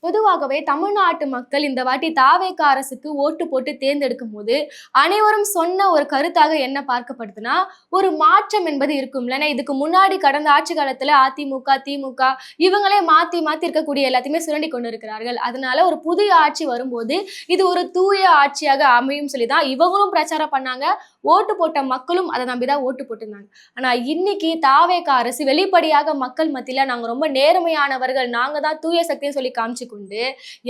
பொதுவாகவே தமிழ்நாட்டு மக்கள் இந்த வாட்டி தாவேகா அரசுக்கு ஓட்டு போட்டு தேர்ந்தெடுக்கும் போது அனைவரும் சொன்ன ஒரு கருத்தாக என்ன பார்க்கப்படுதுன்னா, ஒரு மாற்றம் என்பது இருக்கும் இல்லைன்னா. இதுக்கு முன்னாடி கடந்த ஆட்சி காலத்துல அதிமுக, திமுக இவங்களே மாத்தி மாத்தி இருக்கக்கூடிய எல்லாத்தையுமே சுரண்டி கொண்டு இருக்கிறார்கள். அதனால ஒரு புதிய ஆட்சி வரும்போது இது ஒரு தூய ஆட்சியாக அமையும் சொல்லிதான் இவங்களும் பிரச்சாரம் பண்ணாங்க. ஓட்டு போட்ட மக்களும் அதை நம்பிதான் ஓட்டு போட்டிருந்தாங்க. ஆனா இன்னைக்கு தாவேகா அரசு வெளிப்படையாக மக்கள் மத்தியில நாங்க ரொம்ப நேர்மையானவர்கள், நாங்க தான் தூய சக்தின்னு சொல்லி காமிச்சு கொண்டு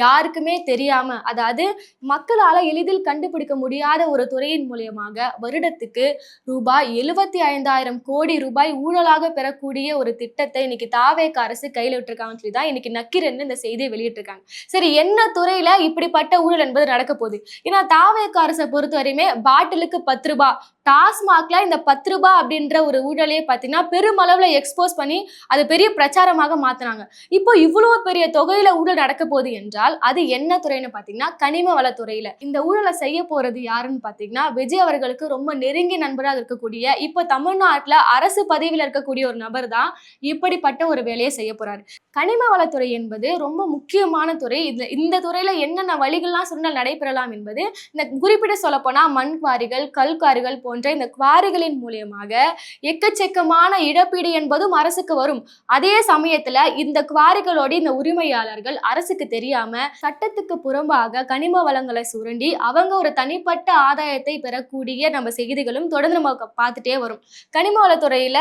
யாருக்குமே தெரியாம, அதாவது மக்களால எளிதில் கண்டுபிடிக்க முடியாத ஒரு துறையின் மூலியமாக வருடத்துக்கு ரூபாய் 75,000 கோடி ரூபாய் ஊழலாக பெறக்கூடிய ஒரு திட்டத்தை இன்னைக்கு தாவேகா அரசு கையில விட்டுருக்காங்கன்னு சொல்லி தான் இன்னைக்கு நக்கீரன் இந்த செய்தியை வெளியிட்டிருக்காங்க. சரி, என்ன துறையில இப்படிப்பட்ட ஊழல் என்பது நடக்க போகுது? ஏன்னா தாவேகா அரசை பொறுத்த வரையுமே பாட்டிலுக்கு 10 ரூபாய், டாஸ்மாக்ல இந்த 10 ரூபாய் அப்படின்ற ஒரு ஊழலையே பார்த்தீங்கன்னா பெருமளவுல எக்ஸ்போஸ் பண்ணி அது பெரிய பிரச்சாரமாக மாத்தினாங்க. இப்போ இவ்வளவு பெரிய தொகையில ஊழல் நடக்க போகுது என்றால் அது என்ன துறைன்னு பாத்தீங்கன்னா கனிம வளத்துறையில. இந்த ஊழலை செய்ய போறது யாருன்னு பாத்தீங்கன்னா விஜய் அவர்களுக்கு ரொம்ப நெருங்கிய நண்பராக இருக்கக்கூடிய, இப்ப தமிழ்நாட்டுல அரசு பதவியில இருக்கக்கூடிய ஒரு நபர் தான் இப்படிப்பட்ட ஒரு வேலையை செய்ய போறாரு. கனிம வளத்துறை என்பது ரொம்ப முக்கியமான துறை. இந்த துறையில என்னென்ன வழிகள்லாம் சொன்னால் நடைபெறலாம் என்பது, இந்த குறிப்பிட சொல்ல போனா மண் குவாரிகள், கல் குவாரிகள் போன்ற இந்த குவாரிகளின் மூலியமாக எக்கச்சக்கமான இழப்பீடு என்பதும் அரசுக்கு வரும். அதே சமயத்துல இந்த குவாரிகளோட இந்த உரிமையாளர்கள் அரசுக்கு தெரியாம சட்டத்துக்கு புறம்பாக கனிம வளங்களை சுரண்டி அவங்க ஒரு தனிப்பட்ட ஆதாயத்தை பெறக்கூடிய நம்ம செய்திகளும் தொடர்ந்து நம்ம பார்த்துட்டே வரும். கனிம வளத்துறையில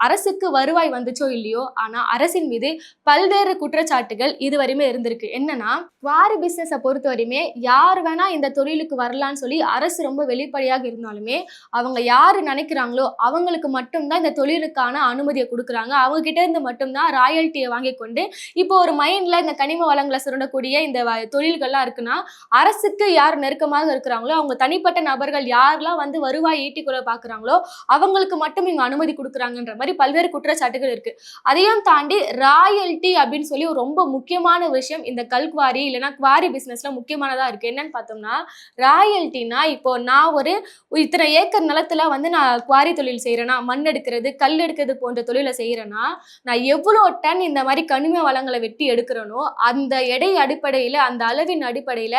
அரசுக்கு வருவாய் வந்துச்சோ இல்லையோ, ஆனா அரசின் மீது பல்வேறு குற்றச்சாட்டுகள் இதுவரையுமே இருந்திருக்கு. என்னன்னா, குவாரி பிசினஸை பொறுத்த வரையுமே யார் வேணா இந்த தொழிலுக்கு வரலான்னு சொல்லி அரசு ரொம்ப வெளிப்படையாக இருந்தாலுமே அவங்க யாரு நினைக்கிறாங்களோ அவங்களுக்கு மட்டும்தான் இந்த தொழிலுக்கான அனுமதியை கொடுக்குறாங்க. அவங்க கிட்ட இருந்து மட்டும்தான் ராயல்ட்டியை வாங்கி கொண்டு இப்போ ஒரு மைண்ட்ல இந்த கனிம வளங்களை சுரண்டக்கூடிய இந்த தொழில்கள்லாம் இருக்குன்னா, அரசுக்கு யார் நெருக்கமாக இருக்கிறாங்களோ அவங்க தனிப்பட்ட நபர்கள் யாரெல்லாம் வந்து வருவாய் ஈட்டிக்குள்ள பாக்குறாங்களோ அவங்களுக்கு மட்டும் இங்க அனுமதி கொடுக்குறாங்கன்ற மாதிரி பல்வேறு குற்றச்சாட்டுகள் இருக்கு. அதையும் தாண்டி ராயல்ட்டி அப்படின்னு சொல்லி ஒரு ரொம்ப முக்கியமான விஷயம் இந்த கல்குவாரி இல்லைன்னா குவாரி பிசினஸ்ல முக்கியமானதா இருக்கு. என்னன்னு பார்த்தோம்னா, ராயல்ட்டினா இப்போ நான் ஒரு இத்தனை ஏக்கர் நிலத்துல வந்து நான் குவாரி தொழில் செய்யறேன்னா, மண் எடுக்கிறது, கல் எடுக்கிறது போன்ற தொழிலை செய்யறேன்னா, நான் எவ்வளவு டன் இந்த மாதிரி கனிம வளங்களை வெட்டி எடுக்கிறனோ அந்த எடை அடிப்படையில, அந்த அளவின் அடிப்படையில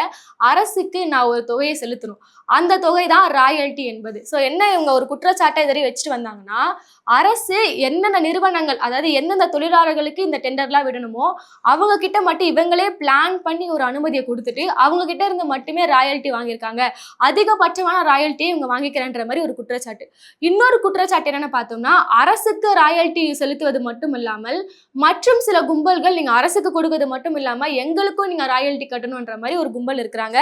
அரசுக்கு நான் ஒரு தொகையை செலுத்தணும். அந்த தொகை தான் ராயல்ட்டி என்பது. ஸோ என்ன இவங்க ஒரு குற்றச்சாட்டை எதிரி வச்சுட்டு வந்தாங்கன்னா, அரசு என்னென்ன நிறுவனங்கள், அதாவது எந்தெந்த தொழிலாளர்களுக்கு இந்த டெண்டர்லாம் விடணுமோ அவங்க கிட்ட மட்டும் இவங்களே பிளான் பண்ணி ஒரு அனுமதியை கொடுத்துட்டு அவங்க கிட்ட இருந்து மட்டுமே ராயல்ட்டி வாங்கியிருக்காங்க. அதிகபட்சமான ராயல்ட்டியை இவங்க வாங்கிக்கிறேன்ற மாதிரி ஒரு குற்றச்சாட்டு. இன்னொரு குற்றச்சாட்டு என்னன்னு பார்த்தோம்னா, அரசுக்கு ராயல்ட்டி செலுத்துவது மட்டும் இல்லாமல் மற்றும் சில கும்பல்கள் நீங்க அரசுக்கு கொடுக்கிறது மட்டும் இல்லாம எங்களுக்கும் நீங்க ராயல்ட்டி கட்டணும்ன்ற மாதிரி ஒரு கும்பல் இருக்கிறாங்க.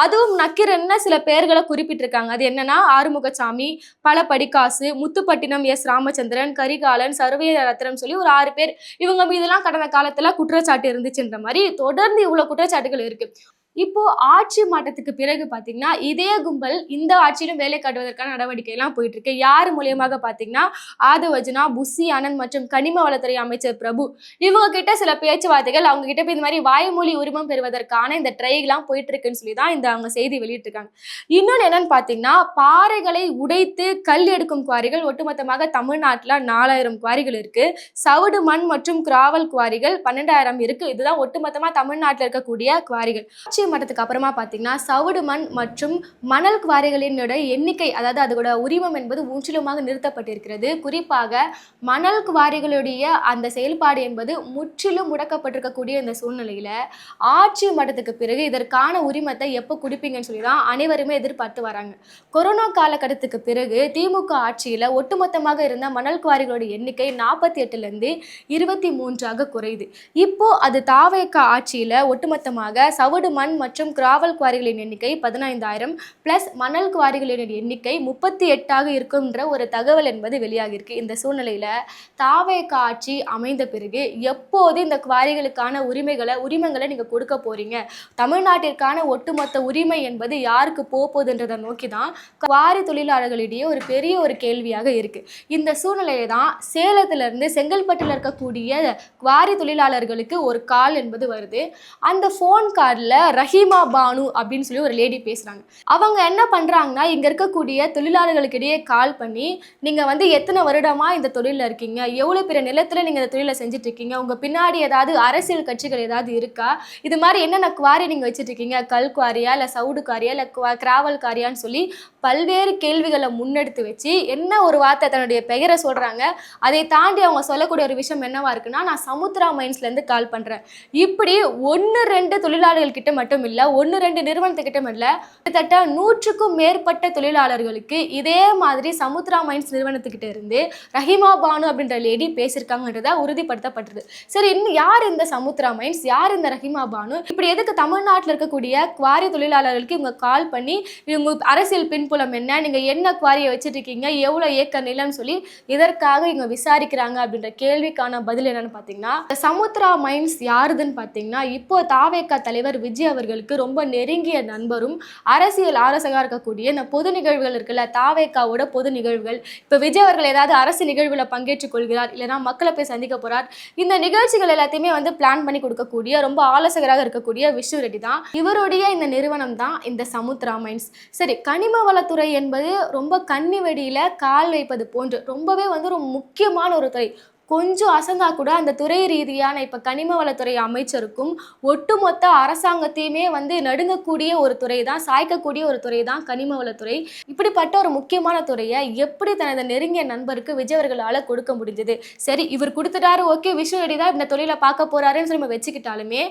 அதுவும் நக்கீரன்னு சில பேர்களை குறிப்பிட்டிருக்காங்க. அது என்னன்னா, ஆறுமுகசாமி, பல படிக்காசு, முத்துப்பட்டினம் எஸ் ராமச்சந்திரன், கரிகாலன், சர்வே ரத்னம் சொல்லி ஒரு 6 பேர். இவங்க மீதெல்லாம் கடந்த காலத்துல குற்றச்சாட்டு இருந்துச்சுன்ற மாதிரி தொடர்ந்து இவ்வளவு குற்றச்சாட்டுகள் இருக்கு. இப்போ ஆட்சி மாற்றத்துக்கு பிறகு பாத்தீங்கன்னா இதே கும்பல் இந்த ஆட்சியிலும் வேலை காட்டுவதற்கான நடவடிக்கை எல்லாம் போயிட்டு இருக்கு. யார் மூலியமாக பாத்தீங்கன்னா ஆதவஜனா, புஷி ஆனந்த் மற்றும் கனிம வளத்துறை அமைச்சர் பிரபு இவங்க கிட்ட சில பேச்சுவார்த்தைகள், அவங்க கிட்ட போய் இந்த மாதிரி வாய்மொழி உரிமம் பெறுவதற்கான இந்த ட்ரைலாம் போயிட்டு இருக்குன்னு சொல்லி தான் இந்த அவங்க செய்தி வெளியிட்டிருக்காங்க. இன்னொன்னு என்னன்னு பாத்தீங்கன்னா, பாறைகளை உடைத்து கல் எடுக்கும் குவாரிகள் ஒட்டுமொத்தமாக தமிழ்நாட்டுல 4,000 குவாரிகள் இருக்கு. சவுடு மண் மற்றும் கிராவல் குவாரிகள் 12,000 இருக்கு. இதுதான் ஒட்டுமொத்தமா தமிழ்நாட்டில் இருக்கக்கூடிய குவாரிகள். மட்டத்துக்கு அப்புறமா பார்த்தீங்கன்னா சவுடு மண் மற்றும் மணல் குவாரிகளினோட எண்ணிக்கை, அதாவது அதோட உரிமம் என்பது முற்றிலுமாக நிறுத்தப்பட்டிருக்கிறது. குறிப்பாக மணல் குவாரிகளுடைய அந்த செயல்பாடு என்பது முற்றிலும் முடக்கப்பட்டிருக்கக்கூடிய இந்த சூழ்நிலையில ஆட்சி மட்டத்துக்கு பிறகு இதற்கான உரிமத்தை எப்போ கொடுப்பீங்கன்னு சொல்லி தான் அனைவருமே எதிர்பார்த்து வராங்க. கொரோனா காலகட்டத்துக்கு பிறகு திமுக ஆட்சியில ஒட்டுமொத்தமாக இருந்த மணல் குவாரிகளோட எண்ணிக்கை 48லேருந்து 23ஆக குறையுது. இப்போ அது தாவேகா ஆட்சியில ஒட்டுமொத்தமாக சவுடு மண் மற்றும் கிராவல் குவாரிகளின் எண்ணிக்கை 15,000 பிளஸ் மணல் குவாரிகளின் எண்ணிக்கை 38ஆக இருக்கும்ன்ற ஒரு தகவல் என்பது வெளியாகிருக்கு. இந்த சூழ்நிலையில தாவேகா ஆட்சி அமைந்த பிறகு எப்போது இந்த குவாரிகளுக்கான உரிமங்களை நீங்க கொடுக்க போறீங்க, தமிழ்நாட்டிற்கான ஒட்டுமொத்த உரிமை என்பது யாருக்கு போகுதுன்றதை நோக்கி தான் குவாரி தொழிலாளர்களிடையே ஒரு பெரிய ஒரு கேள்வியாக இருக்கு. இந்த சூழ்நிலையை தான் சேலத்துல இருந்து செங்கல்பட்டுல இருக்கக்கூடிய குவாரி தொழிலாளர்களுக்கு ஒரு கால் என்பது வருது. அந்த போன் கார்டில் ரஹீமா பானு அப்படின்னு சொல்லி ஒரு லேடி பேசுறாங்க. அவங்க என்ன பண்றாங்கன்னா, இங்க இருக்கக்கூடிய தொழிலாளர்களுக்கு இடையே கால் பண்ணி, நீங்க வந்து எத்தனை வருடமா இந்த தொழில்ல இருக்கீங்க, எவ்வளவு பெரிய நிலத்துல நீங்க இந்த தொழிலை செஞ்சுட்டு இருக்கீங்க, உங்க பின்னாடி ஏதாவது அரசியல் கட்சிகள் ஏதாவது இருக்கா, இது மாதிரி என்னென்ன குவாரி நீங்க வச்சுட்டு இருக்கீங்க, கல் குவாரியா இல்ல சவுடு குவாரியா இல்ல கிராவல் குவாரியான்னு சொல்லி பல்வேறு கேள்விகளை முன்னெடுத்து வச்சு என்ன ஒரு வார்த்தை தன்னுடைய பெயரை சொல்றாங்க. அதை தாண்டி அவங்க சொல்லக்கூடிய ஒரு விஷயம் என்னவா இருக்குன்னா, நான் சமுத்ரா மைன்ஸ்ல இருந்து கால் பண்றேன். இப்படி 1-2 தொழிலாளர்கள் கிட்ட மட்டும் இல்ல, 1-2 நிறுவனத்துக்கிட்ட இல்ல, கிட்டத்தட்ட 100க்கும் மேற்பட்ட தொழிலாளர்களுக்கு இதே மாதிரி சமுத்ரா மைன்ஸ் நிறுவனத்துக்கிட்ட இருந்து ரஹீமா பானு அப்படின்ற லேடி பேசியிருக்காங்கன்றத உறுதிப்படுத்தப்பட்டது. சரி, இன்னும் யார் இந்த சமுத்ரா மைன்ஸ், யார் இந்த ரஹீமா பானு, இப்படி எதுக்கு தமிழ்நாட்டில் இருக்கக்கூடிய குவாரி தொழிலாளர்களுக்கு இவங்க கால் பண்ணி இவங்க அரசியல் பின்புலம் என்ன, நீங்க என்ன குவாரியை வச்சுட்டு இருக்கீங்க, எவ்வளவு ஏக்கர் நிலம்னு சொல்லி இதற்காக இவங்க விசாரிக்கிறாங்க அப்படின்ற கேள்விக்கான பதில் என்னன்னு பாத்தீங்கன்னா, சமுத்ரா மைன்ஸ் யாருதுன்னு பாத்தீங்கன்னா, இப்போ தாவேகா தலைவர் விஜய் அவர்களுக்கு ரொம்ப நெருங்கிய நண்பரும் அரசியல் ஆலோசகராக இருக்கக்கூடிய இந்த பொது நிகழ்வுகள் இருக்குல்ல, தாவேகாவோட பொது நிகழ்வுகள், இப்போ விஜய் அவர்கள் ஏதாவது அரசு நிகழ்வுல பங்கேற்றுக் கொள்கிறார், இல்லைன்னா மக்களை போய் சந்திக்க போறார், இந்த நிகழ்ச்சிகள் எல்லாத்தையுமே வந்து பிளான் பண்ணி கொடுக்கக்கூடிய ரொம்ப ஆலோசகராக இருக்கக்கூடிய விஷ்ணு ரெட்டி தான். இவருடைய இந்த நிறுவனம் தான் இந்த சமுத்ரா மைன்ஸ். சரி, கனிம வளத்துறை என்பது ரொம்ப கன்னி வெடியில கால் வைப்பது போன்று ரொம்பவே வந்து ஒரு முக்கியமான ஒரு துறை. கொஞ்சம் அசந்தா கூட அந்த துறை ரீதியான இப்போ கனிம வளத்துறை அமைச்சருக்கும் ஒட்டுமொத்த அரசாங்கத்தையுமே வந்து நடுங்கக்கூடிய ஒரு துறை தான், சாய்க்கக்கூடிய ஒரு துறை தான் கனிம வளத்துறை. இப்படிப்பட்ட ஒரு முக்கியமான துறையை எப்படி தனது நெருங்கிய நண்பருக்கு விஜய் அவர்களால் கொடுக்க முடிஞ்சது? சரி, இவர் கொடுத்துட்டாரு, ஓகே, விஷ்ணு ரெட்டி தான் இந்த தொழிலை பார்க்க போறாருன்னு சொல்லி நம்ம வச்சுக்கிட்டாலுமே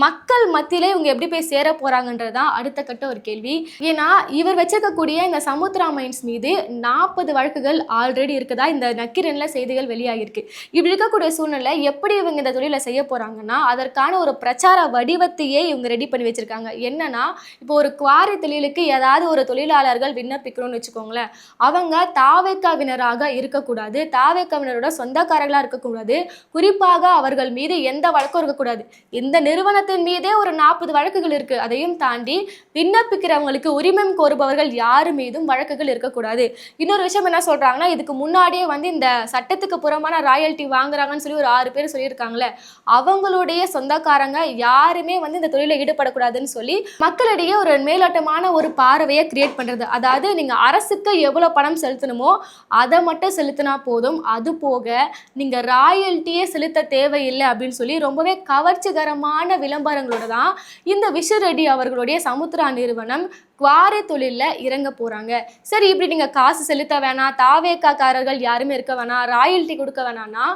மக்கள் மத்தியிலே இவங்க எப்படி போய் சேர போறாங்கன்றதுதான் அடுத்த கட்ட ஒரு கேள்வி. ஏன்னா இவர் வச்சிருக்கக்கூடிய இந்த சமுத்ரா மைன்ஸ் மீது 40 வழக்குகள் ஆல்ரெடி இருக்குதா இந்த நக்கீரன்ல செய்திகள் வெளியாகிருக்கு. இப்படி இருக்கக்கூடிய சூழ்நிலை எப்படி இவங்க இந்த தொழிலை செய்ய போறாங்கன்னா, அதற்கான ஒரு பிரச்சார வடிவத்தையே இவங்க ரெடி பண்ணி வச்சிருக்காங்க. என்னன்னா, இப்போ ஒரு குவாரி தொழிலுக்கு ஏதாவது ஒரு தொழிலாளர்கள் விண்ணப்பிக்கணும்னு வச்சுக்கோங்களேன், அவங்க தாவேக்காவினராக இருக்கக்கூடாது, தாவேக்காவினரோட சொந்தக்காரர்களா இருக்கக்கூடாது, குறிப்பாக அவர்கள் மீது எந்த வழக்கும் இருக்கக்கூடாது. இந்த நிறுவனத்தின் மீதே ஒரு 40 வழக்குகள் இருக்கு. அதையும் தாண்டி விண்ணப்பிக்கிறவங்களுக்கு உரிமம் கோருபவர்கள் யாரு மீதும் வழக்குகள் இருக்கக்கூடாது. இன்னொரு விஷயம் என்ன சொல்றாங்கன்னா, இதுக்கு முன்னாடியே வந்து இந்த சட்டத்துக்கு புறமான ராயல்டி வாங்குறாங்கன்னு சொல்லி ஒரு 6 பேர் சொல்லியிருக்காங்களே, அவங்களுடைய சொந்தக்காரங்க யாருமே வந்து இந்த தொழில ஈடுபடக்கூடாதுன்னு சொல்லி மக்களிடையே ஒரு மேலோட்டமான ஒரு பார்வையை கிரியேட் பண்றது. அதாவது நீங்க அரசுக்கு எவ்வளவு பணம் செலுத்தணுமோ அதை மட்டும் செலுத்தினா போதும், அது போக நீங்க ராயல்ட்டியே செலுத்த தேவையில்லை அப்படின்னு சொல்லி ரொம்பவே கவர்ச்சிகரமான விளம்பரங்களோட தான் இந்த விஷ்ணு ரெட்டி அவர்களுடைய சமுத்ரா நிறுவனம் குவாரி தொழில இறங்க போறாங்க. சரி, இப்படி நீங்க காசு செலுத்த வேணாம், தாவேக்காரர்கள் யாருமே இருக்க வேணாம், ராயல்ட்டி கொடுக்க வேணாம்னா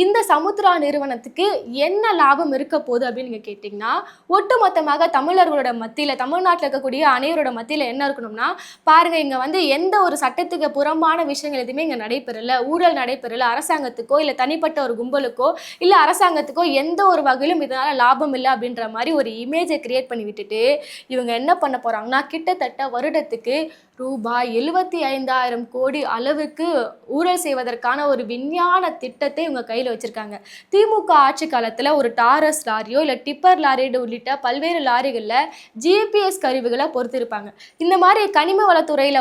இந்த சமுத்ரா நிறுவனத்துக்கு என்ன லாபம் இருக்க போகுது அப்படின்னு நீங்க கேட்டீங்கன்னா, ஒட்டுமொத்தமாக தமிழர்களோட மத்தியில, தமிழ்நாட்டில் இருக்கக்கூடிய அனைவரோட மத்தியில என்ன இருக்கணும்னா, பாருங்க, இங்க வந்து எந்த ஒரு சட்டத்துக்கு புறம்பான விஷயங்கள் எதுவுமே இங்க நடைபெறல, ஊழல் நடைபெறல, அரசாங்கத்துக்கோ இல்ல தனிப்பட்ட ஒரு கும்பலுக்கோ இல்ல அரசாங்கத்துக்கோ எந்த ஒரு வகையிலும் இதனால லாபம் இல்லை அப்படின்ற மாதிரி ஒரு இமேஜை கிரியேட் பண்ணி விட்டுட்டு இவங்க என்ன பண்ண போறாங்கன்னா, கிட்டத்தட்ட வருடத்துக்கு ரூபாய் 75,000 கோடி அளவுக்கு ஊழல் செய்வதற்கான ஒரு விஞ்ஞான திட்டத்தை இவங்க கையில் வச்சிருக்காங்க. திமுக ஆட்சி காலத்தில் ஒரு டாரஸ் லாரியோ இல்லை டிப்பர் லாரி உள்ளிட்ட பல்வேறு லாரிகளில் ஜிபிஎஸ் கருவிகளை பொறுத்திருப்பாங்க. இந்த மாதிரி கனிம வளத்துறையில்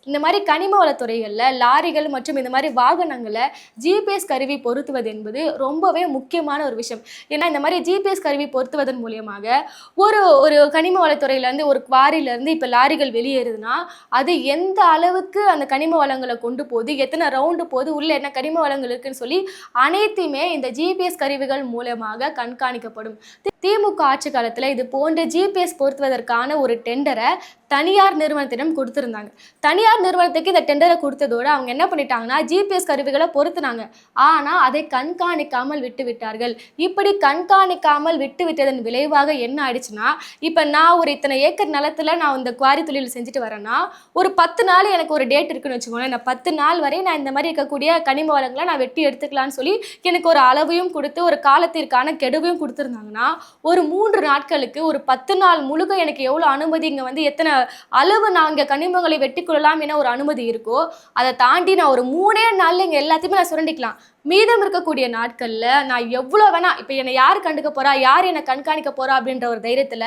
இந்த மாதிரி கனிம வளத்துறைகளில் லாரிகள் மற்றும் இந்த மாதிரி வாகனங்களை ஜிபிஎஸ் கருவி பொருத்துவது என்பது ரொம்பவே முக்கியமான ஒரு விஷயம். ஏன்னா இந்த மாதிரி ஜிபிஎஸ் கருவி பொருத்துவதன் மூலியமாக ஒரு கனிம வளத்துறையிலேருந்து ஒரு குவாரியிலேருந்து இப்போ லாரிகள் வெளியேறுதுன்னா அது எந்த அளவுக்கு அந்த கனிம வளங்களை கொண்டு போகுது, எத்தனை ரவுண்டு போகுது, உள்ள என்ன கனிம வளங்கள் இருக்குன்னு சொல்லி அனைத்துமே இந்த ஜிபிஎஸ் கருவிகள் மூலமாக கண்காணிக்கப்படும். திமுக ஆட்சி காலத்தில் இது போன்ற ஜிபிஎஸ் பொருத்துவதற்கான ஒரு டெண்டரை தனியார் நிறுவனத்திடம் கொடுத்துருந்தாங்க. தனியார் நிறுவனத்துக்கு இந்த டெண்டரை கொடுத்ததோடு அவங்க என்ன பண்ணிட்டாங்கன்னா, ஜிபிஎஸ் கருவிகளை பொருத்துனாங்க. ஆனால் அதை கண்காணிக்காமல் விட்டு விட்டார்கள். இப்படி கண்காணிக்காமல் விட்டு விட்டதன் விளைவாக என்ன ஆயிடுச்சுன்னா, இப்போ நான் ஒரு இத்தனை ஏக்கர் நிலத்தில் நான் இந்த குவாரி தொழில் செஞ்சுட்டு வரேன்னா, ஒரு 10 நாள் எனக்கு ஒரு டேட் இருக்குன்னு வச்சுக்கோங்களேன். நான் 10 நாள் வரை நான் இந்த மாதிரி இருக்கக்கூடிய கனிம வளங்களை நான் வெட்டி எடுத்துக்கலான்னு சொல்லி எனக்கு ஒரு அளவையும் கொடுத்து ஒரு காலத்திற்கான கெடுவையும் கொடுத்துருந்தாங்கன்னா, ஒரு 3 நாட்களுக்கு ஒரு 10 நாள் முழுக்க எனக்கு எவ்வளோ அனுமதி, இங்கே வந்து எத்தனை அளவு நான் இங்கே கனிமங்களை வெட்டி கொள்ளலாம் என ஒரு அனுமதி இருக்கோ, அதை தாண்டி நான் ஒரு 3 நாள்ல இங்கே எல்லாத்தையுமே நான் சுரண்டிக்கலாம். மீதம் இருக்கக்கூடிய நாட்கள்ல நான் எவ்வளோ வேணா, இப்போ என்னை யார் கண்டுக்க போறா, யார் என்னை கண்காணிக்க போறா அப்படின்ற ஒரு தைரியத்துல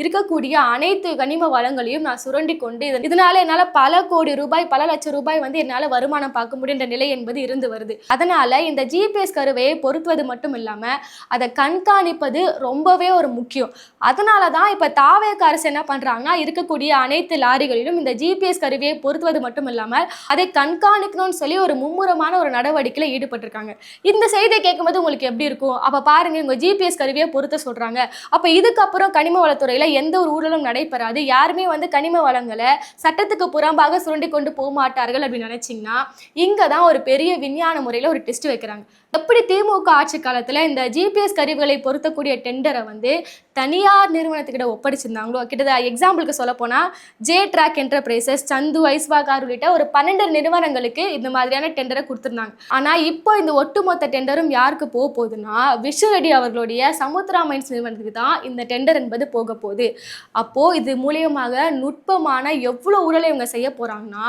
இருக்கக்கூடிய அனைத்து கனிம வளங்களையும் நான் சுரண்டி கொண்டு இதனால என்னால் பல கோடி ரூபாய், பல லட்சம் ரூபாய் வந்து என்னால் வருமானம் பார்க்க முடியுன்ற நிலை என்பது இருந்து வருது. அதனால இந்த ஜிபிஎஸ் கருவையை பொருத்துவது மட்டும் இல்லாம அதை கண்காணிப்பது ரொம்ப ரொம்பவே ஒரு முக்கியம். அதனால தான் இப்ப தாவேகா அரசு என்ன பண்றாங்கன்னா, இருக்கக்கூடிய அனைத்து லாரிகளிலும் இந்த ஜிபிஎஸ் கருவியை பொருத்துவது மட்டும் இல்லாமல் அதை கண்காணிக்கணும்னு சொல்லி ஒரு மும்முரமான ஒரு நடவடிக்கையில ஈடுபட்டிருக்காங்க. இந்த செய்தியை கேட்கும்போது உங்களுக்கு எப்படி இருக்கும்? அப்ப பாருங்க, உங்க ஜிபிஎஸ் கருவியை பொருத்த சொல்றாங்க. அப்ப இதுக்கப்புறம் கனிம வளத்துறையில எந்த ஒரு ஊழலும் நடைபெறாது. யாருமே வந்து கனிம வளங்களை சட்டத்துக்கு புறம்பாக சுரண்டி கொண்டு போக மாட்டார்கள் அப்படின்னு நினைச்சீங்கன்னா, இங்க தான் ஒரு பெரிய விஞ்ஞான முறையில ஒரு டெஸ்ட் வைக்கிறாங்க. எப்படி திமுக ஆட்சி காலத்துல இந்த ஜிபிஎஸ் கருவிகளை பொருத்தக்கூடிய டெண்டரை வந்து தனியார் நிறுவனத்துக்கிட்ட ஒப்படைச்சிருந்தாங்களோ, கிட்டத்தட்ட எக்ஸாம்பிளுக்கு சொல்ல போனா ஜே ட்ராக் என்டர்பிரைசஸ், சந்து, ஐஸ்வாகார் உள்ளிட்ட ஒரு 12 நிறுவனங்களுக்கு இந்த மாதிரியான டெண்டரை கொடுத்திருந்தாங்க. ஆனா இப்போ இந்த ஒட்டுமொத்த டெண்டரும் யாருக்கு போக போகுதுன்னா, விஷு ரெட்டி அவர்களுடைய சமுத்திரா மைன்ஸ் நிறுவனத்துக்கு தான் இந்த டெண்டர் என்பது போக போகுது. அப்போ இது மூலியமாக நுட்பமான எவ்வளவு ஊழலை இவங்க செய்ய போறாங்கன்னா,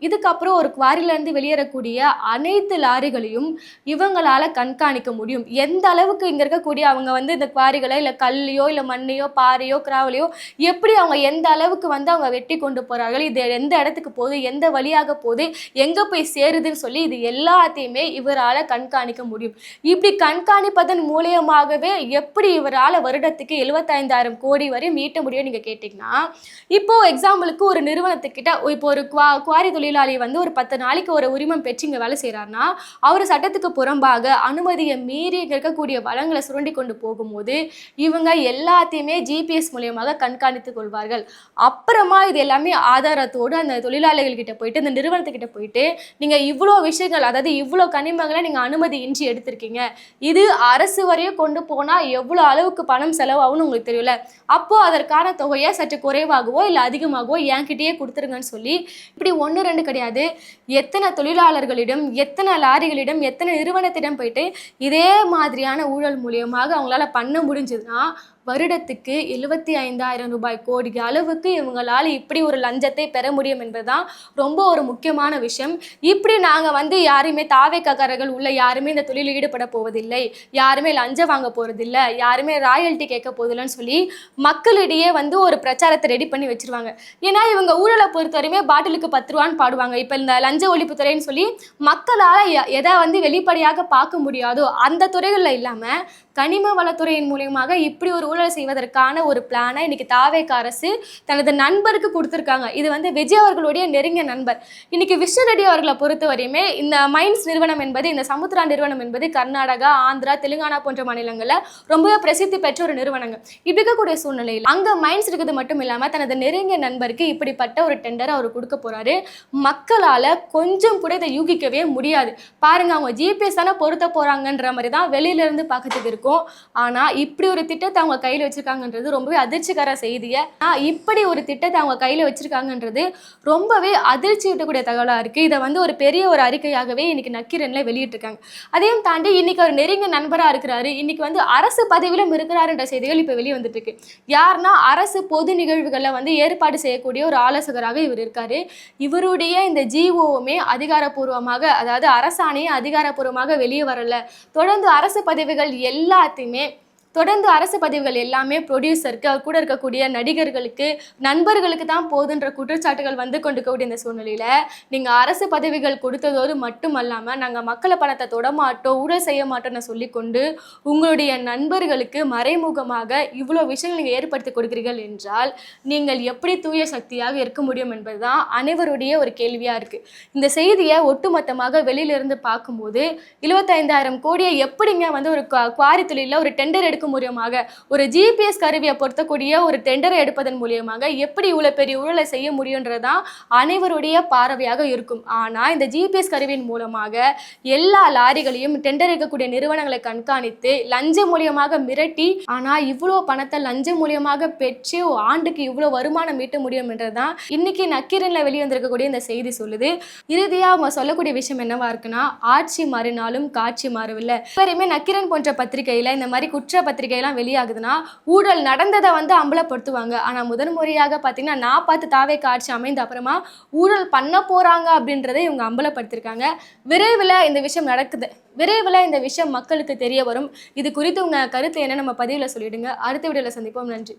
இதுக்கப்புறம் ஒரு குவாரிலேருந்து வெளியேறக்கூடிய அனைத்து லாரிகளையும் இவங்களால கண்காணிக்க முடியும். எந்த அளவுக்கு இங்கே இருக்கக்கூடிய அவங்க வந்து இந்த குவாரிகளை இல்லை கல்லையோ இல்லை மண்ணையோ பாறையோ கிராவலையோ எப்படி அவங்க எந்த அளவுக்கு வந்து அவங்க வெட்டி கொண்டு போகிறார்கள், இது எந்த இடத்துக்கு போகுது, எந்த வழியாக போகுது, எங்கே போய் சேருதுன்னு சொல்லி இது எல்லாத்தையுமே இவரால் கண்காணிக்க முடியும். இப்படி கண்காணிப்பதன் மூலியமாகவே எப்படி இவரால் வருடத்துக்கு 75,000 கோடி வரை மீட்ட முடியும் நீங்கள் கேட்டிங்கன்னா, இப்போது எக்ஸாம்பிளுக்கு ஒரு நிறுவனத்துக்கிட்ட இப்போ ஒரு குவாரி தொழிலாளி வந்து ஒரு 10 நாளைக்கு ஒரு உரிமம் பெற்று இங்கே வேலை செய்கிறாருன்னா, அவர் சட்டத்துக்கு புறம்பாக அனுமதியை மீறி இருக்கக்கூடிய வளங்களை சுரண்டி கொண்டு போகும்போது இவங்க எல்லாத்தையுமே ஜிபிஎஸ் மூலியமாக கண்காணித்துக் கொள்வார்கள். அப்புறமா இது எல்லாமே ஆதாரத்தோடு அந்த தொழிலாளிகள் கிட்ட போயிட்டு, இந்த நிறுவனத்துக்கிட்ட போயிட்டு, நீங்கள் இவ்வளோ விஷயங்கள், அதாவது இவ்வளோ கனிமங்களை நீங்கள் அனுமதி இன்றி எடுத்திருக்கீங்க, இது அரசு வரையும் கொண்டு போனால் எவ்வளோ அளவுக்கு பணம் செலவாகும்னு உங்களுக்கு தெரியல, அப்போ அதற்கான தொகையை சற்று குறைவாகவோ இல்லை அதிகமாகவோ என்கிட்டயே கொடுத்துருங்கன்னு சொல்லி, இப்படி 1 2 கிடையாது, எத்தனை தொழிலாளர்களிடம், எத்தனை லாரிகளிடம், எத்தனை நிறுவனத்திடம் போயிட்டு இதே மாதிரியான ஊழல் மூலியமாக அவங்களால பண்ண முடிஞ்சதுன்னா வருடத்துக்கு 75,000 ரூபாய் கோடி அளவுக்கு இவங்களால இப்படி ஒரு லஞ்சத்தை பெற முடியும் என்பதுதான் ரொம்ப ஒரு முக்கியமான விஷயம். இப்படி நாங்கள் வந்து யாருமே தாவேக்காரர்கள் உள்ள யாருமே இந்த தொழிலில் ஈடுபட போவதில்லை, யாருமே லஞ்சம் வாங்க போறதில்லை, யாருமே ராயல்ட்டி கேட்க போதில்லைன்னு சொல்லி மக்களிடையே வந்து ஒரு பிரச்சாரத்தை ரெடி பண்ணி வச்சிருவாங்க. ஏன்னா இவங்க ஊழலை பொறுத்தவரையுமே பாட்டிலுக்கு 10 ரூபான்னு பாடுவாங்க. இப்போ இந்த லஞ்ச ஒழிப்புத்துறைன்னு சொல்லி மக்களால் எதை வந்து வெளிப்படையாக பார்க்க முடியாதோ அந்த துறைகளில் இல்லாமல் கனிம வளத்துறையின் மூலியமாக இப்படி ஒரு ஊழல் செய்வதற்கான ஒரு பிளானை இன்னைக்கு தாவேகா அரசு தனது நண்பருக்கு கொடுத்துருக்காங்க. இது வந்து விஜய் அவர்களுடைய நெருங்கிய நண்பர். இன்னைக்கு விஷு ரெட்டி அவர்களை பொறுத்தவரையுமே இந்த மைன்ஸ் நிறுவனம் என்பது, இந்த சமுத்திரா நிறுவனம் என்பது கர்நாடகா, ஆந்திரா, தெலுங்கானா போன்ற மாநிலங்களில் ரொம்பவே பிரசித்தி பெற்ற ஒரு நிறுவனங்கள். இப்படி இருக்கக்கூடிய சூழ்நிலையில் அங்கே மைன்ஸ் இருக்கிறது மட்டும் இல்லாமல் தனது நெருங்கிய நண்பருக்கு இப்படிப்பட்ட ஒரு டெண்டரை அவர் கொடுக்க போறாரு. மக்களால் கொஞ்சம் கூட இதை யூகிக்கவே முடியாது. பாருங்க, அவங்க ஜிபிஎஸ் தானே பொருத்த போறாங்கன்ற மாதிரி தான் வெளியிலிருந்து பார்க்கறதுக்கு இருக்கும். ஆனா இப்படி ஒரு திட்டத்தை அவங்க கையில வச்சிருக்காங்கன்றது ரொம்பவே அதிர்ச்சிகர செய்தியை. இப்படி ஒரு திட்டத்தை அவங்க கையில வச்சிருக்காங்கன்றது ரொம்பவே அதிர்ச்சி ஊட்டக்கூடிய தகவலா இருக்கு. இதை வந்து ஒரு பெரிய ஒரு அறிக்கையாகவே இன்னைக்கு நக்கீரன்ல வெளியிட்டிருக்காங்க. அதையும் தாண்டி இன்னைக்கு ஒரு நெருங்கிய நண்பரா இருக்கிறாரு, இன்னைக்கு வந்து அரசு பதவியிலும் இருக்கிறாருன்ற செய்திகள் இப்ப வெளியே வந்துட்டு இருக்கு. யாருன்னா அரசு பொது நிகழ்வுகளை வந்து ஏற்பாடு செய்யக்கூடிய ஒரு ஆலோசகராக இவர் இருக்காரு. இவருடைய இந்த ஜிஓவுமே அதிகாரப்பூர்வமாக, அதாவது அரசாணையை அதிகாரப்பூர்வமாக வெளியே வரல. தொடர்ந்து அரசு பதவிகள் எல்லாமே ப்ரொடியூசருக்கு, அவர் கூட இருக்கக்கூடிய நடிகர்களுக்கு, நண்பர்களுக்கு தான் போதுன்ற குற்றச்சாட்டுகள் வந்து கொண்டிருக்கக்கூடிய இந்த சூழ்நிலையில் நீங்கள் அரசு பதவிகள் கொடுத்ததோடு மட்டுமல்லாமல் நாங்கள் மக்களை பணத்தை தொடமாட்டோம், ஊழல் செய்ய மாட்டோம்னு சொல்லிக்கொண்டு உங்களுடைய நண்பர்களுக்கு மறைமுகமாக இவ்வளோ விஷயங்கள் நீங்கள் ஏற்படுத்தி கொடுக்கிறீர்கள் என்றால் நீங்கள் எப்படி தூய சக்தியாக இருக்க முடியும் என்பது தான் அனைவருடைய ஒரு கேள்வியாக இருக்குது. இந்த செய்தியை ஒட்டுமொத்தமாக வெளியிலிருந்து பார்க்கும்போது 75,000 கோடியை எப்படிங்க வந்து ஒரு குவாரி தொழிலில் ஒரு டெண்டர் எடுக்க மூலியமாக, ஒரு ஜிபிஎஸ் கருவியை பொருத்தக்கூடிய ஒரு டெண்டரை எடுப்பதன் மூலியமாக எப்படி இவ்வளவு பெரிய ஊழலை செய்ய முடியுன்றதான் அனைவருடைய பார்வையாக இருக்கும். ஆனா இந்த ஜிபிஎஸ் கருவியின் மூலமாக எல்லா லாரிகளையும், டெண்டர் எடுக்கக்கூடிய நிறுவனங்களை கண்காணித்து லஞ்சம் மூலியமாக மிரட்டி, ஆனா இவ்வளவு பணத்தை லஞ்சம் மூலியமாக பெற்று ஆண்டுக்கு இவ்வளவு வருமானம் ஈட்ட முடியும் என்றதான் இன்னைக்கு நக்கீரன்ல வெளிவந்திருக்கக்கூடிய இந்த செய்தி சொல்லுது. இறுதியா அவங்க சொல்லக்கூடிய விஷயம் என்னவா இருக்குன்னா, ஆட்சி மாறினாலும் காட்சி மாறவில்லை. எப்பயுமே நக்கீரன் போன்ற பத்திரிகையில இந்த மாதிரி குற்ற பத்திரிகையெல்லாம் வெளியாகுதுன்னா ஊழல் நடந்ததை வந்து அம்பலப்படுத்துவாங்க. ஆனால் முதன்முறையாக பார்த்தீங்கன்னா நான் பார்த்து தாவேகா ஆட்சி அமைந்த அப்புறமா ஊழல் பண்ண போகிறாங்க அப்படின்றத இவங்க அம்பலப்படுத்திருக்காங்க. விரைவில் இந்த விஷயம் நடக்குது, விரைவில் இந்த விஷயம் மக்களுக்கு தெரிய வரும். இது குறித்து உங்கள் கருத்து என்ன நம்ம பதிவில் சொல்லிடுங்க. அடுத்த வீடியோவில் சந்திப்போம். நன்றி.